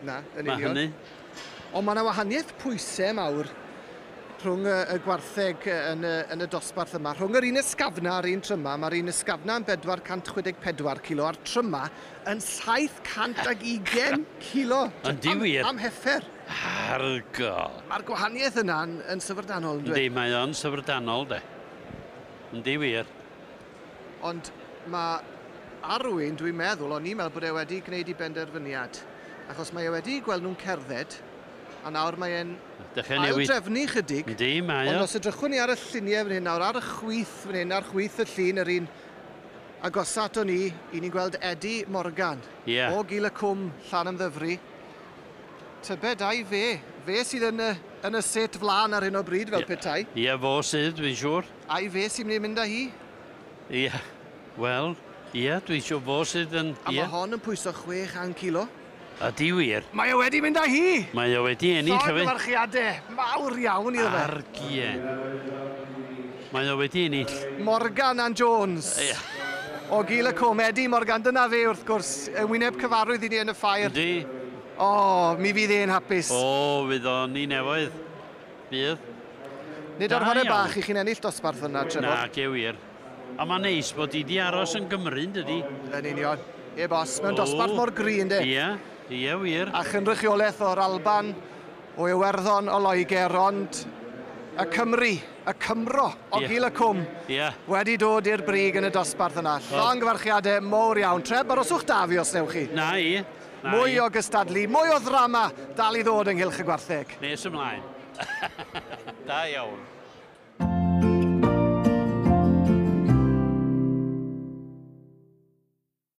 Na, yn Mae union. hynny. Ond mae yna wahaniaeth pwysau mawr rhwng y gwartheg yn y dosbarth yma. Rhwng yr un ysgafna a'r un tryma, mae'r un ysgafna yn 464 kilo a'r tryma yn 720 kilo. Yndi wir? Am heffer. Argol. Mae'r gwahaniaeth yna yn syfrdanol. Yndi, mae o'n syfrdanol, de. Yndi wir. Ond mae arwyn, dwi'n meddwl, o'n i'n meddwl bod e wedi gwneud I benderfyniad. Achos mae e wedi gweld nhw'n cerdded, a nawr mae e'n ail-drefnu chydig. Yndi, mae o. Ond os edrychwn ni ar y lluniau fan hyn, nawr ar y chwith fan hyn, ar chwith y llun, yr un agosat o ni, I ni'n gweld Eddie Morgan. Ie. O Gil y Cwm, Llanymddyfri. Tybed ai fe. Fe sydd yn y set flan ar hyn o bryd fel petai. Ie, fo sydd, dwi'n siŵr. Ai fe sy'n mynd â hi. Ie, wel, ie, dwi'n siŵr fo sydd yn... A mae hon yn pwyso 6 kilo. Ydi wir. Mae o wedi mynd â hi! Mae o wedi ennill hefyd. Llongyfarchiadau mawr iawn iddo fe. Argie. Mae o wedi ennill. Morgan and Jones. Ie. O Gil y Cwm, Eddie Morgan, dyna fe wrth gwrs. Y wyneb cyfarwydd I ni yn y ffair. Ydi. O, mi fydd e'n hapus. O, fydd o'n ni newydd. Bydd. Nid o'r hwnna bach I chi'n ennill dosbarth yna, Na, Trevor. ge wir. A mae'n neis bod I di aros yn Gymru, dydi? Yn union. Ie, bos, mewn dosbarth mor grin, de. Ie, ie, wir. A chynrychiolaeth o'r Alban, o Iwerddon, o Loegr, ond y Cymru, y Cymro o Gil y Cwm Ie. wedi dod i'r brig yn y dosbarth yna. Llongyfarchiadau mowr iawn. Treb, aroswch da fi os newch chi. Na I. Mwy o gystadlu, mwy o ddrama dal I ddod ynghylch y gwartheg. Nes ymlaen. Da iawn.